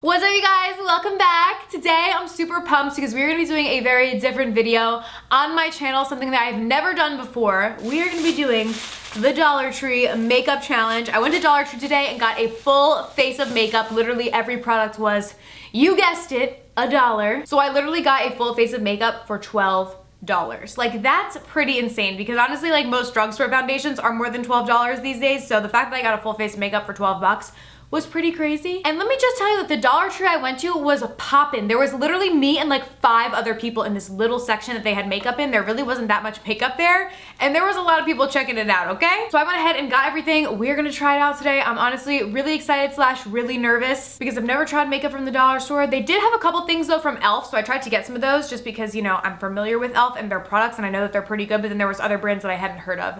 What's up, you guys? Welcome back. Today I'm super pumped because we're going to be doing a very different video on my channel, something that I've never done before. We are going to be doing the Dollar Tree makeup challenge. I went to Dollar Tree today and got a full face of makeup. Literally every product was, you guessed it, $1. So I literally got a full face of makeup for $12. Like, that's pretty insane because honestly, like, most drugstore foundations are more than $12 these days. So the fact that I got a full face of makeup for 12 bucks was pretty crazy. And let me just tell you that the Dollar Tree I went to was poppin'. There was literally me and like 5 other people in this little section that they had makeup in. There really wasn't that much makeup there, and there was a lot of people checking it out, okay? So I went ahead and got everything. We're gonna try it out today. I'm honestly really excited / really nervous because I've never tried makeup from the dollar store. They did have a couple things though from e.l.f., so I tried to get some of those just because, you know, I'm familiar with e.l.f. and their products and I know that they're pretty good, but then there was other brands that I hadn't heard of.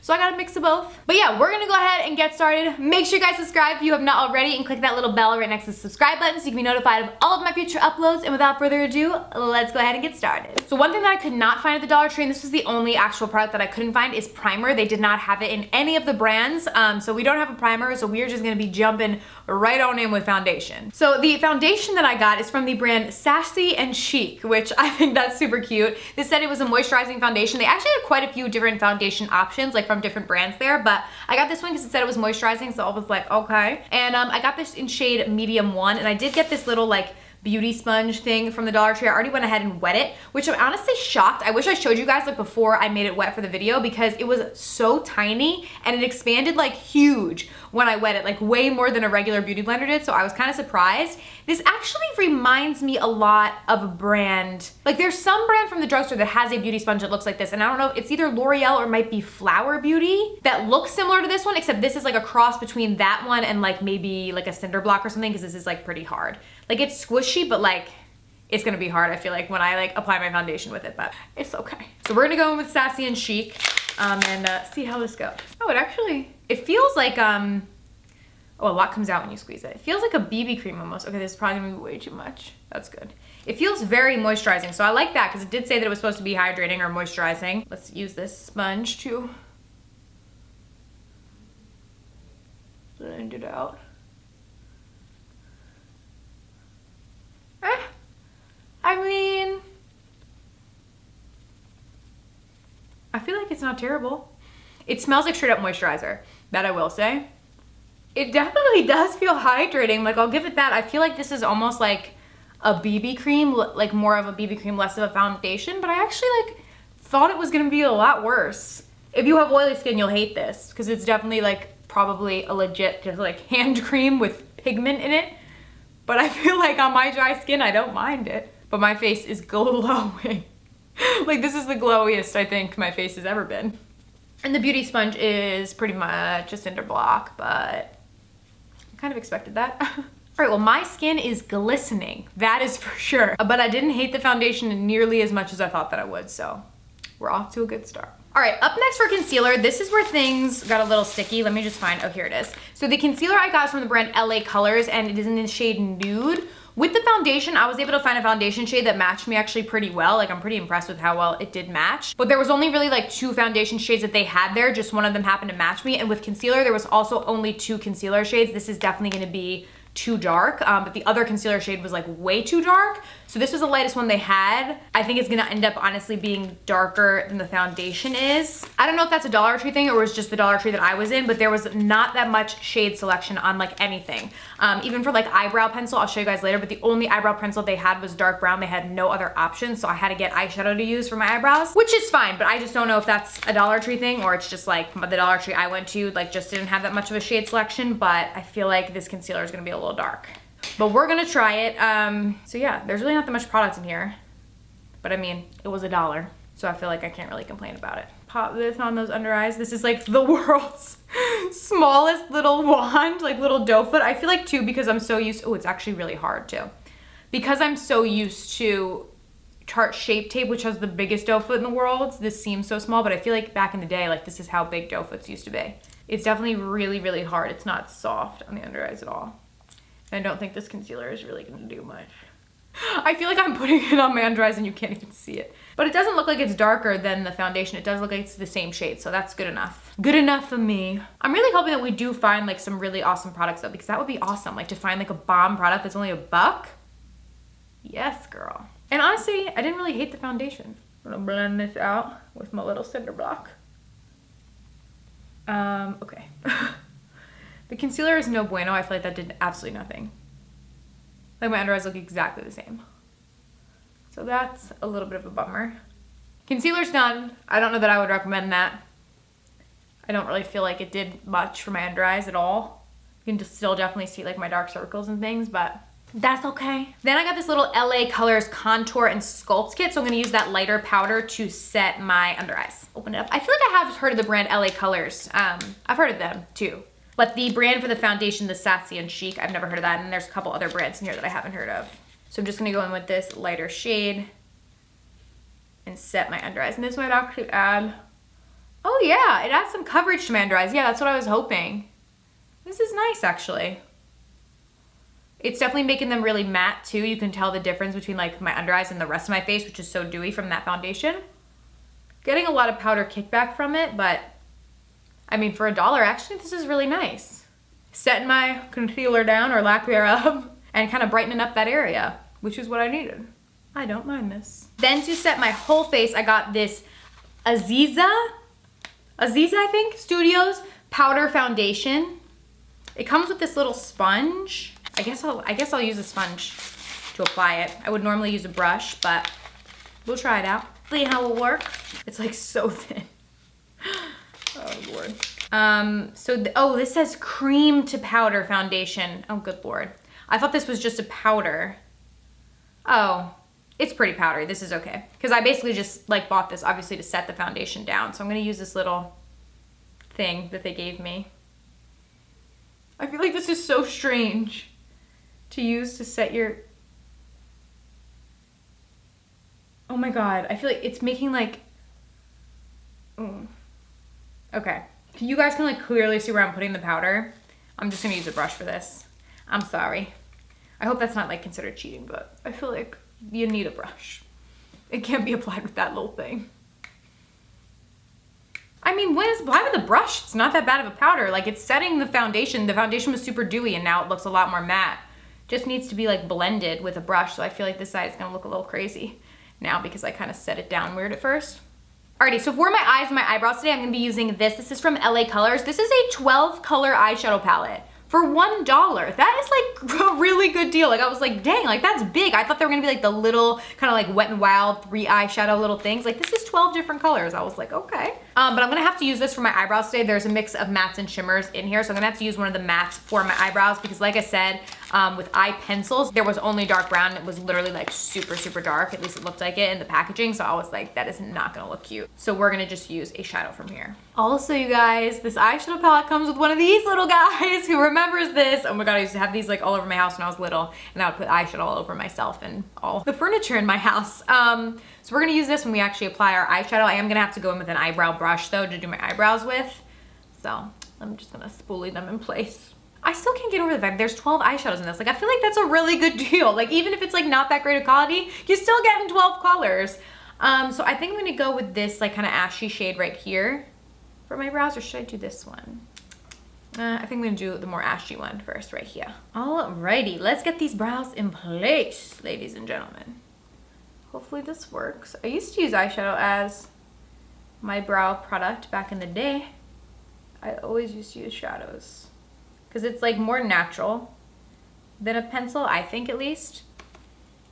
So I got a mix of both. But yeah, we're gonna go ahead and get started. Make sure you guys subscribe if you have not already and click that little bell right next to the subscribe button so you can be notified of all of my future uploads. And without further ado, let's go ahead and get started. So one thing that I could not find at the Dollar Tree, and this was the only actual product that I couldn't find, is primer. They did not have it in any of the brands. So we don't have a primer, so we're just gonna be jumping right on in with foundation. So the foundation that I got is from the brand Sassy and Chic, which I think that's super cute. They said it was a moisturizing foundation. They actually had quite a few different foundation options, like from different brands there, but I got this one because it said it was moisturizing, so I was like, okay. And I got this in shade medium 1, and I did get this little like beauty sponge thing from the Dollar Tree. I already went ahead and wet it, which I'm honestly shocked. I wish I showed you guys like before I made it wet for the video because it was so tiny and it expanded like huge when I wet it, like way more than a regular beauty blender did, so I was kind of surprised. This actually reminds me a lot of a brand, like there's some brand from the drugstore that has a beauty sponge that looks like this, and I don't know, it's either L'Oreal or it might be Flower Beauty that looks similar to this one, except this is like a cross between that one and like maybe like a cinder block or something, because this is like pretty hard. Like, it's squishy, but like it's gonna be hard, I feel like, when I like apply my foundation with it, but it's okay. So we're gonna go in with Sassy and Chic and see how this goes. Oh, it feels like oh, a lot comes out when you squeeze it. It feels like a BB cream almost. Okay, this is probably gonna be way too much. That's good. It feels very moisturizing, so I like that because it did say that it was supposed to be hydrating or moisturizing. Let's use this sponge to blend it out. I mean, I feel like it's not terrible. It smells like straight up moisturizer, that I will say. It definitely does feel hydrating, like I'll give it that. I feel like this is almost like a BB cream, like more of a BB cream, less of a foundation, but I actually like thought it was gonna be a lot worse. If you have oily skin, you'll hate this because it's definitely like probably a legit just like hand cream with pigment in it. But I feel like on my dry skin, I don't mind it. But my face is glowing. Like, this is the glowiest I think my face has ever been. And the beauty sponge is pretty much a cinder block, but I kind of expected that. All right, well, my skin is glistening. That is for sure. But I didn't hate the foundation nearly as much as I thought that I would, so we're off to a good start. All right, up next for concealer, this is where things got a little sticky. Let me just find, oh, here it is. So the concealer I got is from the brand LA Colors, and it is in the shade Nude. With the foundation, I was able to find a foundation shade that matched me actually pretty well. Like, I'm pretty impressed with how well it did match. But there was only really like 2 foundation shades that they had there. Just one of them happened to match me. And with concealer, there was also only 2 concealer shades. This is definitely gonna be too dark, but the other concealer shade was like way too dark. So this was the lightest one they had. I think it's gonna end up honestly being darker than the foundation is. I don't know if that's a Dollar Tree thing or it was just the Dollar Tree that I was in, but there was not that much shade selection on like anything. Even for like eyebrow pencil, I'll show you guys later, but the only eyebrow pencil they had was dark brown. They had no other options, so I had to get eyeshadow to use for my eyebrows, which is fine, but I just don't know if that's a Dollar Tree thing or it's just like the Dollar Tree I went to like just didn't have that much of a shade selection, but I feel like this concealer is gonna be a little dark. But we're gonna try it. So yeah, there's really not that much product in here, but I mean, it was $1, so I feel like I can't really complain about it. Pop this on those under eyes. This is like the world's smallest little wand, like little doe foot. I feel like too, because I'm so used, oh, it's actually really hard too. Because I'm so used to Tarte Shape Tape, which has the biggest doe foot in the world, this seems so small, but I feel like back in the day, like this is how big doe foots used to be. It's definitely really, really hard. It's not soft on the under eyes at all. I don't think this concealer is really gonna do much. I feel like I'm putting it on my under eyes and you can't even see it. But it doesn't look like it's darker than the foundation. It does look like it's the same shade, so that's good enough. Good enough for me. I'm really hoping that we do find like some really awesome products though, because that would be awesome. Like to find like a bomb product that's only $1. Yes, girl. And honestly, I didn't really hate the foundation. I'm gonna blend this out with my little cinder block. Okay. The concealer is no bueno. I feel like that did absolutely nothing. Like my under eyes look exactly the same. So that's a little bit of a bummer. Concealer's done. I don't know that I would recommend that. I don't really feel like it did much for my under eyes at all. You can just still definitely see like my dark circles and things, but that's okay. Then I got this little LA Colors Contour and Sculpts kit, so I'm gonna use that lighter powder to set my under eyes. Open it up. I feel like I have heard of the brand LA Colors. I've heard of them too. But the brand for the foundation, the Sassy and Chic, I've never heard of that, and there's a couple other brands in here that I haven't heard of. So I'm just gonna go in with this lighter shade and set my under eyes. And this might actually add, oh yeah, it adds some coverage to my under eyes. Yeah, that's what I was hoping. This is nice actually. It's definitely making them really matte too. You can tell the difference between like my under eyes and the rest of my face, which is so dewy from that foundation. Getting a lot of powder kickback from it, but I mean, for $1, actually, this is really nice. Setting my concealer down, or lack thereof, and kind of brightening up that area, which is what I needed. I don't mind this. Then to set my whole face, I got this Aziza, I think, Studios powder foundation. It comes with this little sponge. I guess I'll use a sponge to apply it. I would normally use a brush, but we'll try it out. See how it works. It's like so thin. Oh Lord. Oh, this says cream to powder foundation. Oh good Lord. I thought this was just a powder. Oh, it's pretty powdery. This is okay. Because I basically just like bought this obviously to set the foundation down. So I'm gonna use this little thing that they gave me. I feel like this is so strange to use to set your, oh my God. I feel like it's making like, okay. You guys can like clearly see where I'm putting the powder. I'm just gonna use a brush for this. I'm sorry. I hope that's not like considered cheating, but I feel like you need a brush. It can't be applied with that little thing. I mean, when it's applied with a brush, it's not that bad of a powder. Like it's setting the foundation. The foundation was super dewy and now it looks a lot more matte. Just needs to be like blended with a brush. So I feel like this side is gonna look a little crazy now because I kind of set it down weird at first. Alrighty, so for my eyes and my eyebrows today, I'm gonna be using this. This is from LA Colors. This is a 12 color eyeshadow palette for $1. That is like a really good deal. Like I was like, dang, like that's big. I thought they were gonna be like the little kind of like Wet n Wild 3 eyeshadow little things. Like this is 12 different colors. I was like, okay. But I'm gonna have to use this for my eyebrows today. There's a mix of mattes and shimmers in here. So I'm gonna have to use one of the mattes for my eyebrows because like I said, with eye pencils, there was only dark brown. It was literally like super, super dark. At least it looked like it in the packaging. So I was like, that is not gonna look cute. So we're gonna just use a shadow from here. Also, you guys, this eyeshadow palette comes with one of these little guys. Who remembers this? Oh my God, I used to have these like all over my house when I was little and I would put eyeshadow all over myself and all the furniture in my house. So we're gonna use this when we actually apply our eyeshadow. I am gonna have to go in with an eyebrow brush though to do my eyebrows with. So I'm just gonna spoolie them in place. I still can't get over the fact there's 12 eyeshadows in this. Like I feel like that's a really good deal. Like even if it's like not that great of quality, you're still getting 12 colors. So I think I'm gonna go with this like kind of ashy shade right here for my brows, or should I do this one? I think I'm gonna do the more ashy one first right here. Alrighty, let's get these brows in place, ladies and gentlemen. Hopefully this works. I used to use eyeshadow as my brow product back in the day. I always used to use shadows because it's like more natural than a pencil, I think at least.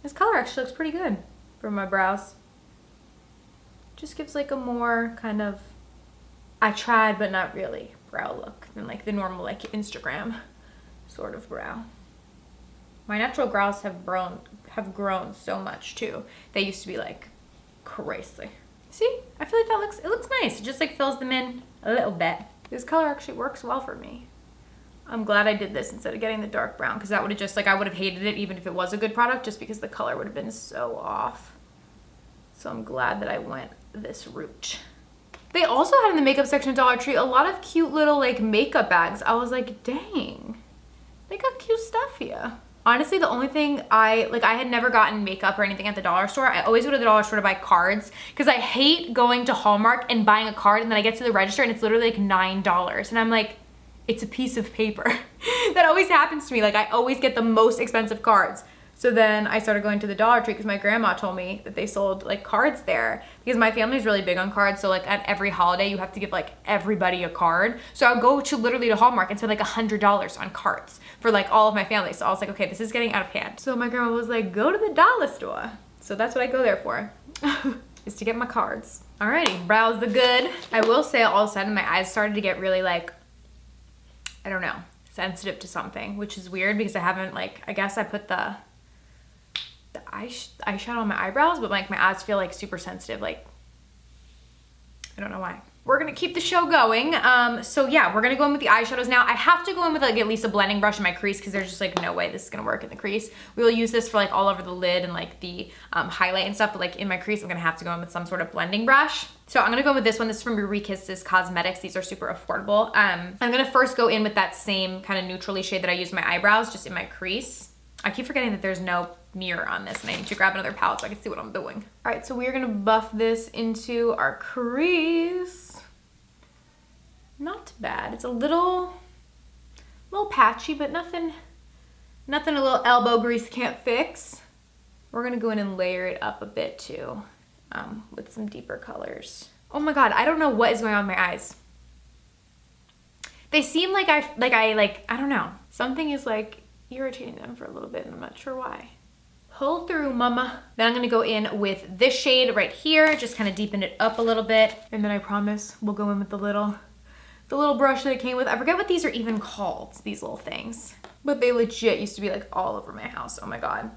This color actually looks pretty good for my brows. Just gives like a more kind of, I tried but not really brow look than like the normal like Instagram sort of brow. My natural brows have grown so much too. They used to be like crazy. See, I feel like it looks nice. It just like fills them in a little bit. This color actually works well for me. I'm glad I did this instead of getting the dark brown because that would have just like, I would have hated it even if it was a good product just because the color would have been so off. So I'm glad that I went this route. They also had in the makeup section at Dollar Tree a lot of cute little like makeup bags. I was like, dang, they got cute stuff here. Honestly, the only thing I had never gotten makeup or anything at the dollar store. I always go to the dollar store to buy cards because I hate going to Hallmark and buying a card and then I get to the register and it's literally like $9. And I'm like, it's a piece of paper. That always happens to me. Like I always get the most expensive cards. So then I started going to the Dollar Tree because my grandma told me that they sold like cards there because my family's really big on cards. So like at every holiday, you have to give like everybody a card. So I'll go to literally to Hallmark and spend like $100 on cards for like all of my family. So I was like, okay, this is getting out of hand. So my grandma was like, go to the dollar store. So that's what I go there for, is to get my cards. Alrighty, brows the good. I will say all of a sudden my eyes started to get really like, I don't know, sensitive to something, which is weird because I haven't like, I guess I put the eyeshadow on my eyebrows, but like my eyes feel like super sensitive. Like, I don't know why. We're gonna keep the show going. So yeah, we're gonna go in with the eyeshadows now. I have to go in with like at least a blending brush in my crease because there's just like no way this is gonna work in the crease. We will use this for like all over the lid and like the highlight and stuff, but like in my crease, I'm gonna have to go in with some sort of blending brush. So I'm gonna go with this one. This is from Eureka's Cosmetics. These are super affordable. I'm gonna first go in with that same kind of neutrally shade that I use in my eyebrows, just in my crease. I keep forgetting that there's no mirror on this and I need to grab another palette so I can see what I'm doing. All right, so we are gonna buff this into our crease. Not bad. It's a little patchy, but nothing a little elbow grease can't fix. We're gonna go in and layer it up a bit too, with some deeper colors. Oh my God, I don't know what is going on with my eyes. They seem like I don't know. Something is like irritating them for a little bit and I'm not sure why. Pull through, mama. Then I'm gonna go in with this shade right here, just kind of deepen it up a little bit. And then I promise we'll go in with the little brush that it came with. I forget what these are even called, these little things. But they legit used to be like all over my house, oh my God.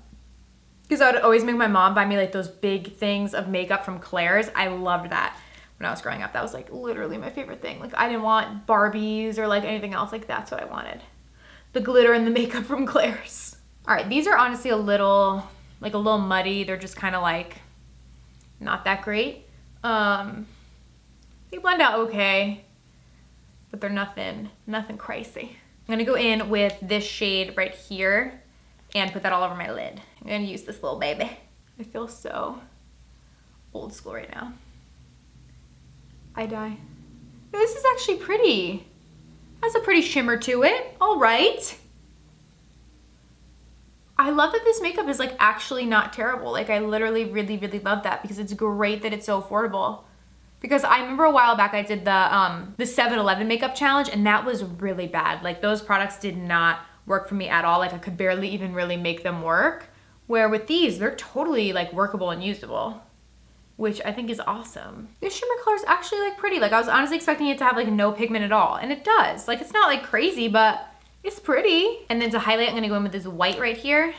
Because I would always make my mom buy me like those big things of makeup from Claire's. I loved that when I was growing up. That was like literally my favorite thing. Like I didn't want Barbies or like anything else, like that's what I wanted. The glitter and the makeup from Claire's. All right, these are honestly a little muddy. They're just kind of like not that great. They blend out okay, but they're nothing crazy. I'm gonna go in with this shade right here and put that all over my lid. I'm gonna use this little baby. I feel so old school right now. I die. This is actually pretty. Has a pretty shimmer to it. All right. I love that this makeup is like actually not terrible. Like I literally really, really love that because it's great that it's so affordable. Because I remember a while back I did the 7-Eleven makeup challenge and that was really bad. Like those products did not work for me at all. Like I could barely even really make them work. Where with these, they're totally like workable and usable, which I think is awesome. This shimmer color is actually like pretty. Like I was honestly expecting it to have like no pigment at all. And it does. Like it's not like crazy, but it's pretty. And then to highlight, I'm gonna go in with this white right here.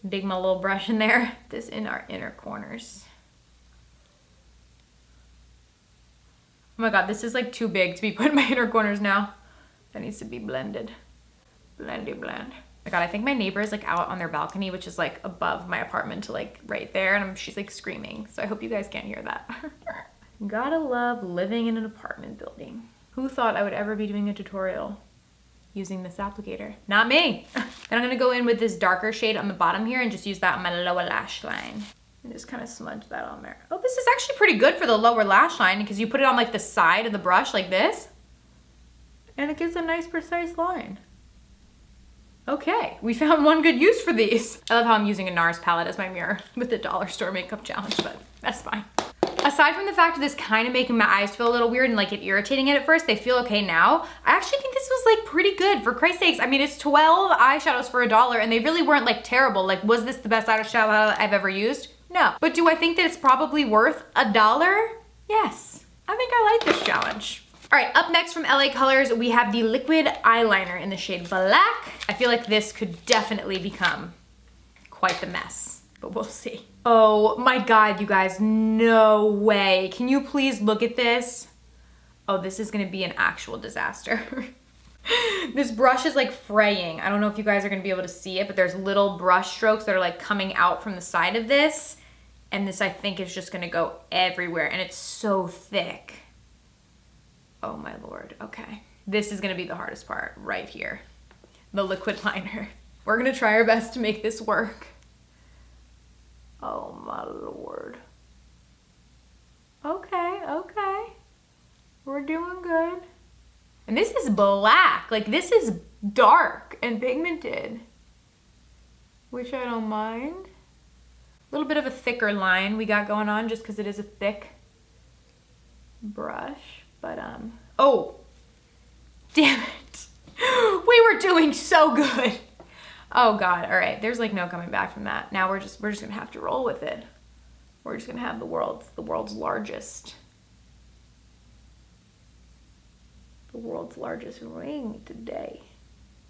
Dig my little brush in there. This in our inner corners. Oh my God, this is like too big to be put in my inner corners now. That needs to be blended. Blendy blend. Oh my God, I think my neighbor is like out on their balcony, which is like above my apartment to like right there. And she's like screaming. So I hope you guys can't hear that. Gotta love living in an apartment building. Who thought I would ever be doing a tutorial using this applicator? Not me. Then I'm gonna go in with this darker shade on the bottom here and just use that on my lower lash line. And just kind of smudge that on there. Oh, this is actually pretty good for the lower lash line because you put it on like the side of the brush like this. And it gives a nice precise line. Okay, we found one good use for these. I love how I'm using a NARS palette as my mirror with the dollar store makeup challenge, but that's fine. Aside from the fact of this kind of making my eyes feel a little weird and like it irritating it at first, they feel okay now. I actually think this was like pretty good, for Christ's sakes. I mean, it's 12 eyeshadows for $1 and they really weren't like terrible. Like, was this the best eyeshadow I've ever used? No. But do I think that it's probably worth $1? Yes. I think I like this challenge. All right, up next from LA Colors, we have the liquid eyeliner in the shade Black. I feel like this could definitely become quite the mess, but we'll see. Oh my God, you guys, no way. Can you please look at this? Oh, this is gonna be an actual disaster. This brush is like fraying. I don't know if you guys are gonna be able to see it, but there's little brush strokes that are like coming out from the side of this. And this, I think, is just gonna go everywhere and it's so thick. Oh my Lord, okay. This is gonna be the hardest part right here. The liquid liner. We're gonna try our best to make this work. Oh my Lord. Okay, okay. We're doing good. And this is black. Like, this is dark and pigmented, which I don't mind. A little bit of a thicker line we got going on just because it is a thick brush. But, oh, damn it. We were doing so good. Oh God, all right. There's like no coming back from that. Now we're just gonna have to roll with it. We're just gonna have the world's largest ring today.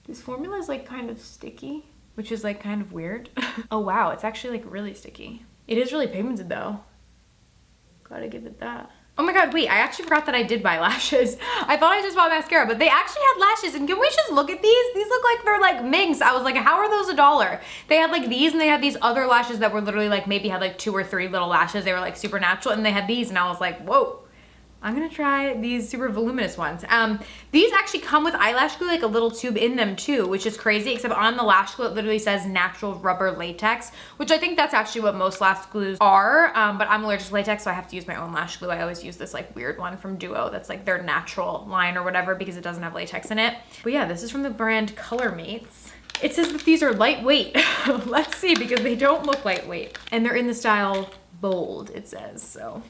This formula is like kind of sticky, which is like kind of weird. Oh wow, it's actually like really sticky. It is really pigmented though. Gotta give it that. Oh my God, wait, I actually forgot that I did buy lashes. I thought I just bought mascara, but they actually had lashes, and can we just look at these? These look like they're like minks. I was like, how are those $1? They had like these, and they had these other lashes that were literally like, maybe had like 2 or 3 little lashes. They were like super natural, and they had these, and I was like, whoa. I'm gonna try these super voluminous ones. These actually come with eyelash glue, like a little tube in them too, which is crazy, except on the lash glue, it literally says natural rubber latex, which I think that's actually what most lash glues are, but I'm allergic to latex, so I have to use my own lash glue. I always use this like weird one from Duo that's like their natural line or whatever because it doesn't have latex in it. But yeah, this is from the brand Color Mates. It says that these are lightweight. Let's see, because they don't look lightweight. And they're in the style bold, it says, so.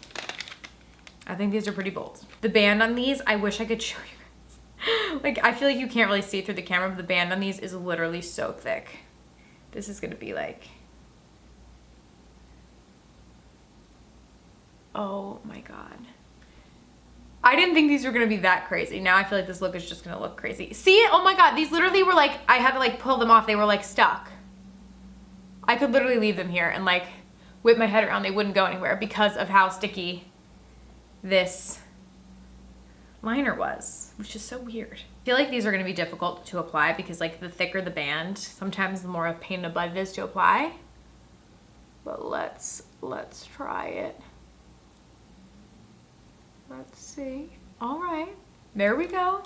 I think these are pretty bold. The band on these, I wish I could show you guys. Like, I feel like you can't really see through the camera, but the band on these is literally so thick. This is gonna be like, oh my God. I didn't think these were gonna be that crazy. Now I feel like this look is just gonna look crazy. See, oh my God, these literally were like, I had to like pull them off. They were like stuck. I could literally leave them here and like whip my head around. They wouldn't go anywhere because of how sticky this liner was, which is so weird. I feel like these are gonna be difficult to apply because like the thicker the band, sometimes the more a pain in the butt it is to apply. But let's try it. Let's see. All right, there we go.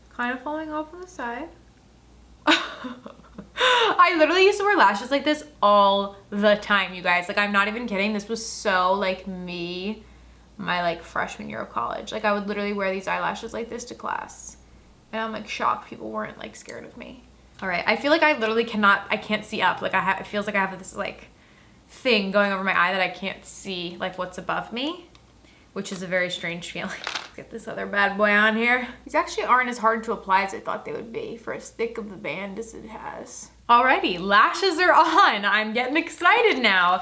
Kind of falling off on the side. I literally used to wear lashes like this all the time, you guys. Like, I'm not even kidding. This was so like me my like freshman year of college. Like, I would literally wear these eyelashes like this to class, and I'm like shocked people weren't like scared of me. All right, I feel like I literally I can't see up. Like, it feels like I have this like thing going over my eye that I can't see like what's above me, which is a very strange feeling. Let's get this other bad boy on here. These actually aren't as hard to apply as I thought they would be for as thick of the band as it has. Alrighty, lashes are on. I'm getting excited now.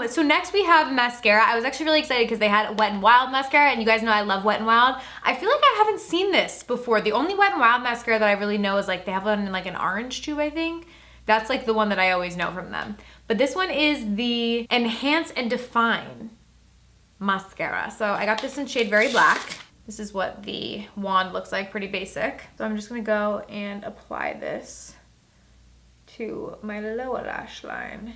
So next we have mascara. I was actually really excited because they had Wet n Wild mascara, and you guys know I love Wet n Wild. I feel like I haven't seen this before. The only Wet n Wild mascara that I really know is like, they have one in like an orange tube, I think. That's like the one that I always know from them. But this one is the Enhance and Define mascara. So I got this in shade Very Black. This is what the wand looks like, pretty basic. So I'm just gonna go and apply this to my lower lash line.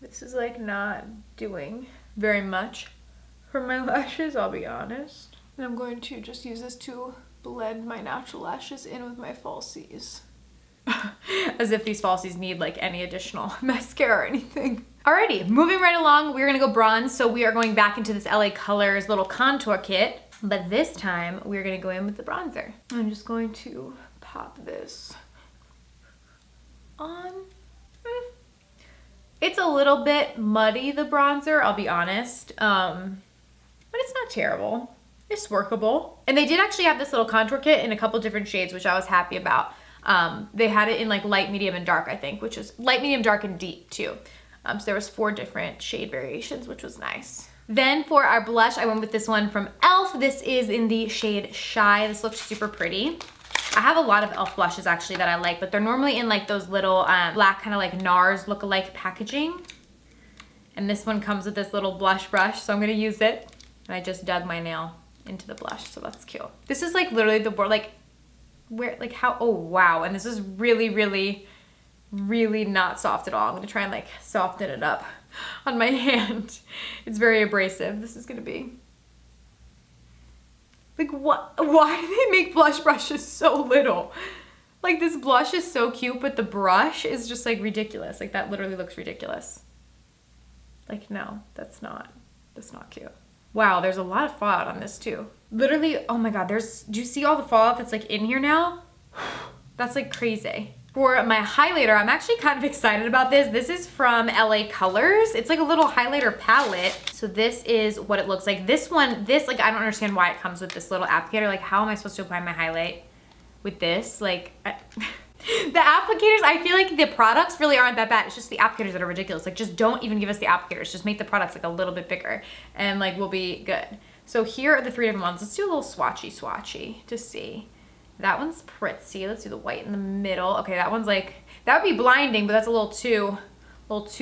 This is like not doing very much for my lashes, I'll be honest. And I'm going to just use this to blend my natural lashes in with my falsies. As if these falsies need like any additional mascara or anything. Alrighty, moving right along, we're gonna go bronze. So we are going back into this LA Colors little contour kit, but this time we're gonna go in with the bronzer. I'm just going to pop this on. It's a little bit muddy, the bronzer, I'll be honest, but it's not terrible. It's workable. And they did actually have this little contour kit in a couple different shades, which I was happy about. They had it in like light, medium, and dark, I think, which is light, medium, dark, and deep too. So there was 4 different shade variations, which was nice. Then for our blush, I went with this one from e.l.f. This is in the shade Shy. This looks super pretty. I have a lot of e.l.f. blushes actually that I like, but they're normally in like those little black kind of like NARS look-alike packaging. And this one comes with this little blush brush, so I'm gonna use it. And I just dug my nail into the blush, so that's cute. This is like literally the board, like where, like how, oh wow. And this is really, really, really not soft at all. I'm gonna try and like soften it up on my hand. It's very abrasive. This is gonna be. Like what, why do they make blush brushes so little? Like this blush is so cute, but the brush is just like ridiculous. Like that literally looks ridiculous. Like no, that's not cute. Wow, there's a lot of fallout on this too. Literally, oh my God, do you see all the fallout that's like in here now? That's like crazy. For my highlighter, I'm actually kind of excited about this. This is from LA Colors. It's like a little highlighter palette. So this is what it looks like. This like, I don't understand why it comes with this little applicator. Like, how am I supposed to apply my highlight with this? Like, the applicators, I feel like the products really aren't that bad. It's just the applicators that are ridiculous. Like, just don't even give us the applicators. Just make the products like a little bit bigger and like we'll be good. So here are the 3 different ones. Let's do a little swatchy to see. That one's pretty. Let's do the white in the middle. Okay, that one's like, that would be blinding, but that's a little too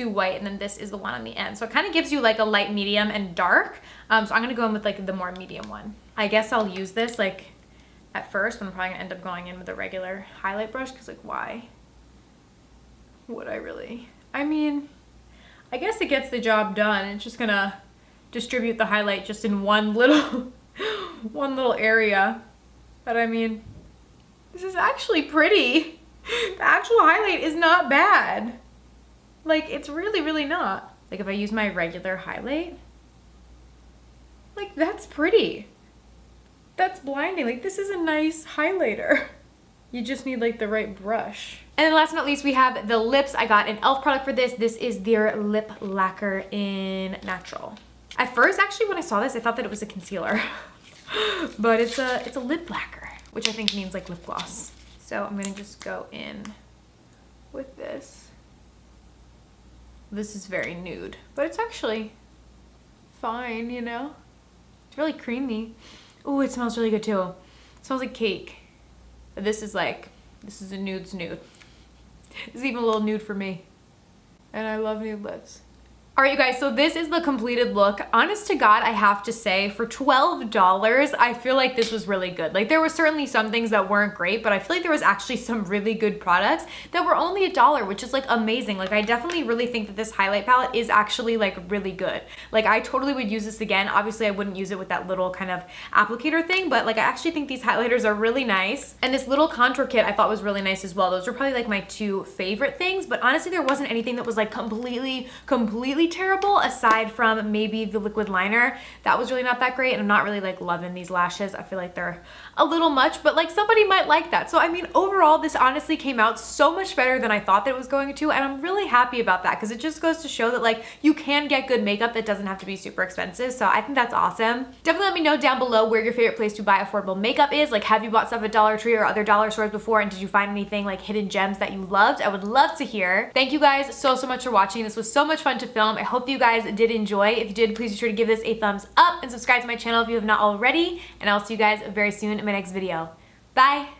white. And then this is the one on the end. So it kind of gives you like a light, medium, and dark. So I'm gonna go in with like the more medium one. I guess I'll use this like at first, but I'm probably gonna end up going in with a regular highlight brush because like why would I really? I mean, I guess it gets the job done. It's just gonna distribute the highlight just in one little area. But I mean, this is actually pretty. The actual highlight is not bad. Like, it's really, really not. Like, if I use my regular highlight, like, that's pretty. That's blinding. Like, this is a nice highlighter. You just need, like, the right brush. And then last but not least, we have the lips. I got an e.l.f. product for this. This is their lip lacquer in Natural. At first, actually, when I saw this, I thought that it was a concealer. But it's a lip lacquer, which I think means like lip gloss. So I'm gonna just go in with this. This is very nude, but it's actually fine, you know? It's really creamy. Ooh, it smells really good too. It smells like cake. But this is a nude's nude. This is even a little nude for me. And I love nude lips. All right, you guys, so this is the completed look. Honest to God, I have to say, for $12, I feel like this was really good. Like, there were certainly some things that weren't great, but I feel like there was actually some really good products that were only $1, which is like amazing. Like, I definitely really think that this highlight palette is actually like really good. Like, I totally would use this again. Obviously, I wouldn't use it with that little kind of applicator thing, but like, I actually think these highlighters are really nice. And this little contour kit I thought was really nice as well. Those were probably like my 2 favorite things, but honestly, there wasn't anything that was like completely terrible aside from maybe the liquid liner. That was really not that great, and I'm not really like loving these lashes. I feel like they're a little much, but like somebody might like that. So I mean, overall, this honestly came out so much better than I thought that it was going to, and I'm really happy about that because it just goes to show that like you can get good makeup that doesn't have to be super expensive. So I think that's awesome. Definitely let me know down below where your favorite place to buy affordable makeup is. Like, have you bought stuff at Dollar Tree or other dollar stores before, and did you find anything like hidden gems that you loved? I would love to hear. Thank you guys so much for watching. This was so much fun to film. I hope you guys did enjoy. If you did, please be sure to give this a thumbs up and subscribe to my channel if you have not already, and I'll see you guys very soon in my next video. Bye!